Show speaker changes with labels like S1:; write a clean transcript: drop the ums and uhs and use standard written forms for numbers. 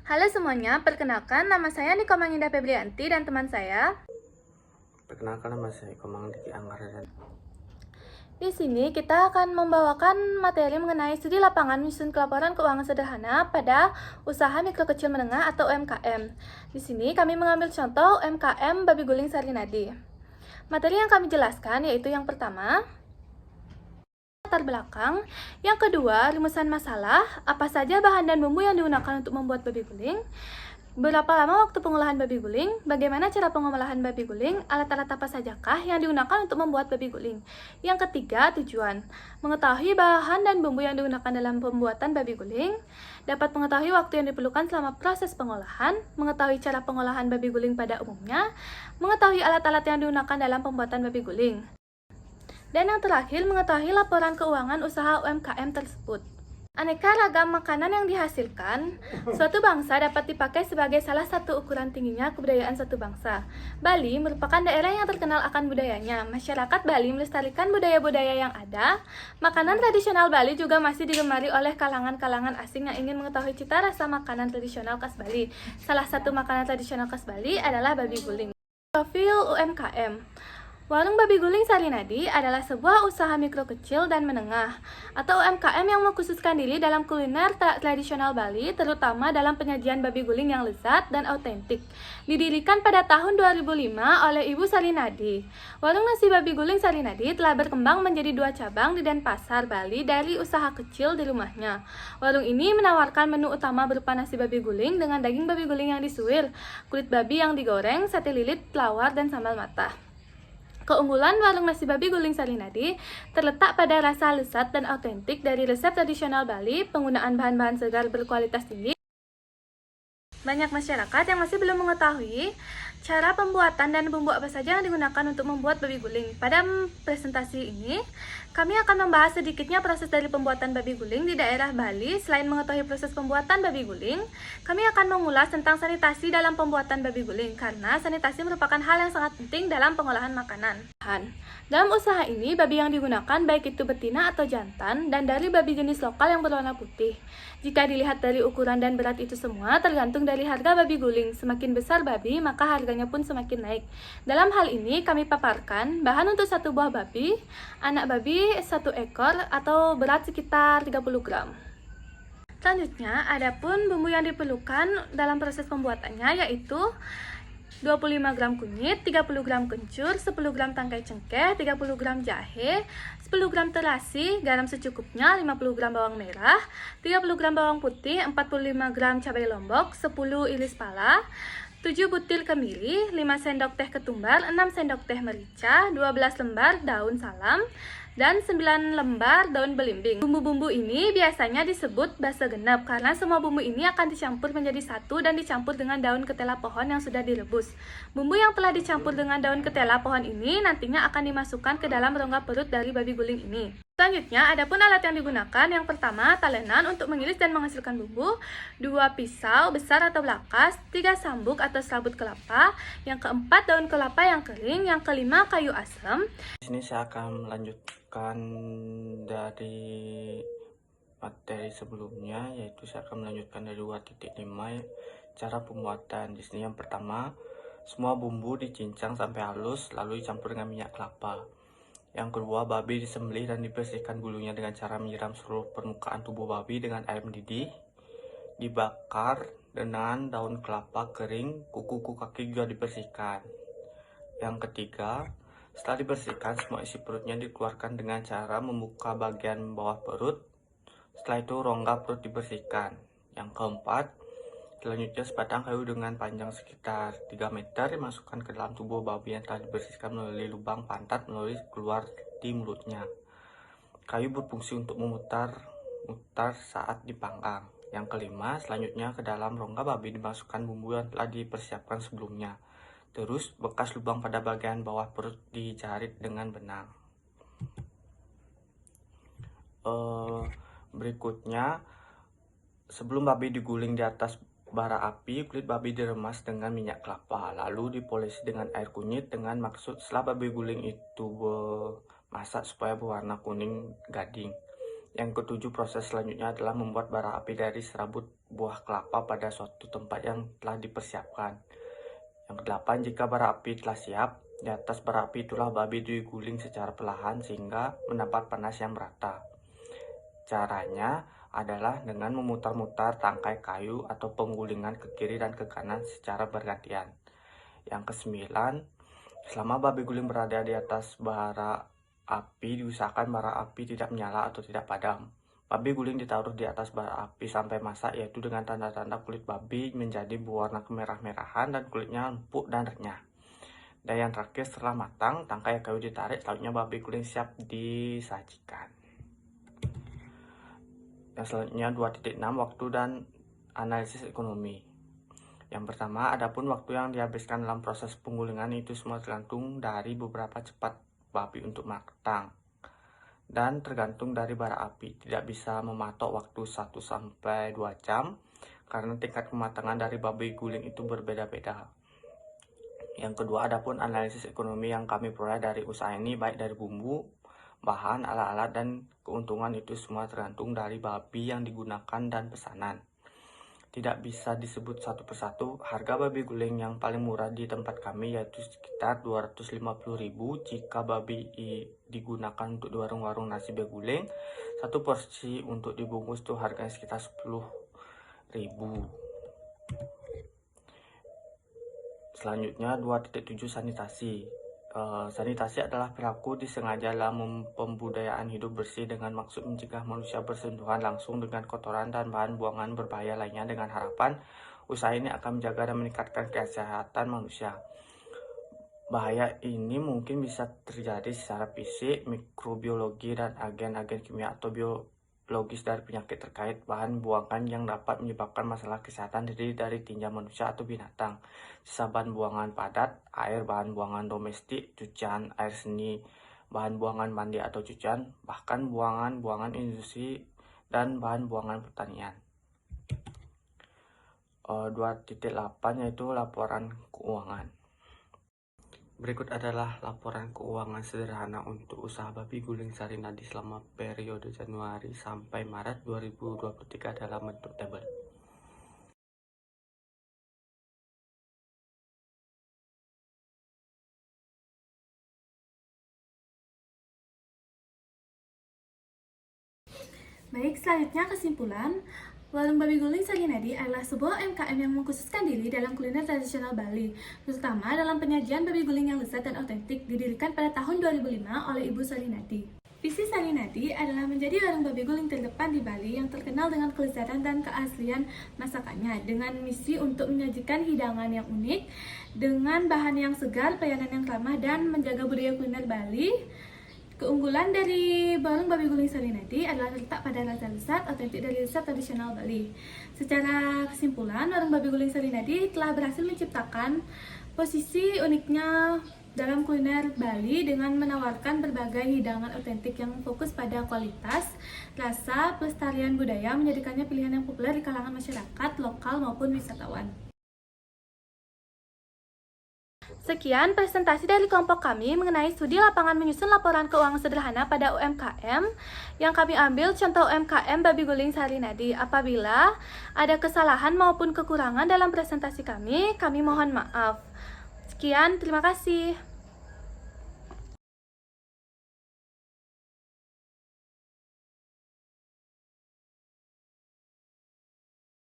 S1: Halo semuanya, perkenalkan nama saya Niko Manginda Febrianti dan teman saya.
S2: Perkenalkan nama saya Komang Diki Anggara dan
S1: Di sini kita akan membawakan materi mengenai studi lapangan menyusun laporan keuangan sederhana pada usaha mikro kecil menengah atau UMKM. Di sini kami mengambil contoh UMKM Babi Guling Sarinadi. Materi yang kami jelaskan yaitu yang pertama, latar belakang, yang kedua, rumusan masalah, apa saja bahan dan bumbu yang digunakan untuk membuat babi guling, berapa lama waktu pengolahan babi guling, bagaimana cara pengolahan babi guling, alat-alat apa sajakah yang digunakan untuk membuat babi guling. Yang ketiga, tujuan, mengetahui bahan dan bumbu yang digunakan dalam pembuatan babi guling, dapat mengetahui waktu yang diperlukan selama proses pengolahan, mengetahui cara pengolahan babi guling pada umumnya, mengetahui alat-alat yang digunakan dalam pembuatan babi guling. Dan yang terakhir, mengetahui laporan keuangan usaha UMKM tersebut. Aneka ragam makanan yang dihasilkan, suatu bangsa dapat dipakai sebagai salah satu ukuran tingginya kebudayaan suatu bangsa. Bali merupakan daerah yang terkenal akan budayanya. Masyarakat Bali melestarikan budaya-budaya yang ada. Makanan tradisional Bali juga masih digemari oleh kalangan-kalangan asing yang ingin mengetahui cita rasa makanan tradisional khas Bali. Salah satu makanan tradisional khas Bali adalah babi guling. Profil UMKM. Warung Babi Guling Sarinadi adalah sebuah usaha mikro kecil dan menengah atau UMKM yang mengkhususkan diri dalam kuliner tradisional Bali, terutama dalam penyajian babi guling yang lezat dan autentik. Didirikan pada tahun 2005 oleh Ibu Sarinadi. Warung nasi Babi Guling Sarinadi telah berkembang menjadi 2 cabang di Denpasar, Bali dari usaha kecil di rumahnya. Warung ini menawarkan menu utama berupa nasi babi guling dengan daging babi guling yang disuir, kulit babi yang digoreng, sate lilit, lawar, dan sambal matah. Keunggulan warung nasi babi guling Sarinadi terletak pada rasa lezat dan autentik dari resep tradisional Bali, penggunaan bahan-bahan segar berkualitas tinggi. Banyak masyarakat yang masih belum mengetahui cara pembuatan dan bumbu apa saja yang digunakan untuk membuat babi guling. Pada presentasi ini, kami akan membahas sedikitnya proses dari pembuatan babi guling di daerah Bali. Selain mengetahui proses pembuatan babi guling, kami akan mengulas tentang sanitasi dalam pembuatan babi guling, karena sanitasi merupakan hal yang sangat penting dalam pengolahan makanan. Dalam usaha ini, babi yang digunakan baik itu betina atau jantan, dan dari babi jenis lokal yang berwarna putih. Jika dilihat dari ukuran dan berat itu semua, tergantung dari harga babi guling. Semakin besar babi, maka harganya pun semakin naik. Dalam hal ini, kami paparkan bahan untuk satu buah babi, anak babi 1 ekor, atau berat sekitar 30 gram. Selanjutnya, adapun bumbu yang diperlukan dalam proses pembuatannya yaitu 25 gram kunyit, 30 gram kencur, 10 gram tangkai cengkeh, 30 gram jahe, 10 gram terasi, garam secukupnya, 50 gram bawang merah, 30 gram bawang putih, 45 gram cabai lombok, 10 iris pala, 7 butir kemiri, 5 sendok teh ketumbar, 6 sendok teh merica, 12 lembar daun salam, dan 9 lembar daun belimbing. Bumbu-bumbu ini biasanya disebut basa genep karena semua bumbu ini akan dicampur menjadi satu dan dicampur dengan daun ketela pohon yang sudah direbus. Bumbu yang telah dicampur dengan daun ketela pohon ini nantinya akan dimasukkan ke dalam rongga perut dari babi guling ini. Selanjutnya, adapun alat yang digunakan, yang pertama talenan untuk mengiris dan menghasilkan bumbu, 2 pisau besar atau belakas, 3 sambuk atau serabut kelapa, yang keempat daun kelapa yang kering, yang kelima kayu asam.
S2: di sini saya akan melanjutkan dari materi sebelumnya, yaitu saya akan melanjutkan dari 2.5 cara pembuatan. Di sini yang pertama, semua bumbu dicincang sampai halus lalu dicampur dengan minyak kelapa. Yang kedua, babi disembelih dan dibersihkan bulunya dengan cara menyiram seluruh permukaan tubuh babi dengan air mendidih. Dibakar dengan daun kelapa kering, kuku kaki juga dibersihkan. Yang ketiga, setelah dibersihkan, semua isi perutnya dikeluarkan dengan cara membuka bagian bawah perut. Setelah itu, rongga perut dibersihkan. Yang keempat, selanjutnya sebatang kayu dengan panjang sekitar 3 meter dimasukkan ke dalam tubuh babi yang telah dibersihkan melalui lubang pantat melalui keluar di mulutnya. Kayu berfungsi untuk memutar saat dipanggang. Yang kelima, selanjutnya ke dalam rongga babi dimasukkan bumbu yang telah dipersiapkan sebelumnya. Terus, bekas lubang pada bagian bawah perut dijarit dengan benang. Berikutnya, sebelum babi diguling di atas bara api, kulit babi diremas dengan minyak kelapa, lalu dipolisi dengan air kunyit dengan maksud setelah babi guling itu masak supaya berwarna kuning gading. Yang ketujuh, proses selanjutnya adalah membuat bara api dari serabut buah kelapa pada suatu tempat yang telah dipersiapkan. Yang kedelapan, jika bara api telah siap, di atas bara api itulah babi diguling secara perlahan sehingga mendapat panas yang merata. Caranya adalah dengan memutar-mutar tangkai kayu atau penggulingan ke kiri dan ke kanan secara bergantian. Yang kesembilan, selama babi guling berada di atas bara api, diusahakan bara api tidak menyala atau tidak padam. Babi guling ditaruh di atas bara api sampai masak, yaitu dengan tanda-tanda kulit babi menjadi berwarna kemerah-merahan dan kulitnya empuk dan renyah. Dan yang terakhir, setelah matang, tangkai kayu ditarik, selanjutnya babi guling siap disajikan. Yang selanjutnya 2.6, waktu dan analisis ekonomi. Yang pertama, adapun waktu yang dihabiskan dalam proses penggulingan itu semua tergantung dari beberapa cepat babi untuk matang dan tergantung dari bara api. Tidak bisa mematok waktu 1-2 jam karena tingkat kematangan dari babi guling itu berbeda-beda. Yang kedua, adapun analisis ekonomi yang kami peroleh dari usaha ini, baik dari bumbu, bahan, alat-alat, dan keuntungan itu semua tergantung dari babi yang digunakan dan pesanan. Tidak bisa disebut satu persatu. Harga babi guling yang paling murah di tempat kami yaitu sekitar 250.000 jika babi digunakan untuk di warung-warung nasi beguling. Satu porsi untuk dibungkus tuh harganya sekitar 10.000. Selanjutnya 2.7, sanitasi. Sanitasi adalah perilaku disengaja dalam pembudayaan hidup bersih dengan maksud mencegah manusia bersentuhan langsung dengan kotoran dan bahan buangan berbahaya lainnya dengan harapan usaha ini akan menjaga dan meningkatkan kesehatan manusia. Bahaya ini mungkin bisa terjadi secara fisik, mikrobiologi, dan agen-agen kimia atau biologis dari penyakit terkait bahan buangan yang dapat menyebabkan masalah kesehatan diri dari tinja manusia atau binatang. Sisa bahan buangan padat, air, bahan buangan domestik, cucian air seni, bahan buangan mandi atau cucian, bahkan buangan industri dan bahan buangan pertanian. 2.8 yaitu laporan keuangan. Berikut adalah laporan keuangan sederhana untuk usaha babi guling Sarinadi selama periode Januari sampai Maret 2023 dalam bentuk tabel.
S1: Baik, selanjutnya kesimpulan. Warung Babi Guling Sarinadi adalah sebuah UMKM yang mengkhususkan diri dalam kuliner tradisional Bali, terutama dalam penyajian babi guling yang lezat dan otentik, didirikan pada tahun 2005 oleh Ibu Sarinadi. Visi Sarinadi adalah menjadi warung babi guling terdepan di Bali yang terkenal dengan kelezatan dan keaslian masakannya, dengan misi untuk menyajikan hidangan yang unik, dengan bahan yang segar, pelayanan yang ramah, dan menjaga budaya kuliner Bali. Keunggulan dari warung babi guling Sarinadi adalah terletak pada rasa lezat otentik dari resep tradisional Bali. Secara kesimpulan, warung babi guling Sarinadi telah berhasil menciptakan posisi uniknya dalam kuliner Bali dengan menawarkan berbagai hidangan otentik yang fokus pada kualitas, rasa, pelestarian budaya, menjadikannya pilihan yang populer di kalangan masyarakat lokal maupun wisatawan. Sekian presentasi dari kelompok kami mengenai studi lapangan menyusun laporan keuangan sederhana pada UMKM yang kami ambil contoh UMKM Babi Guling Sarinadi. Apabila ada kesalahan maupun kekurangan dalam presentasi kami mohon maaf. Sekian, terima kasih.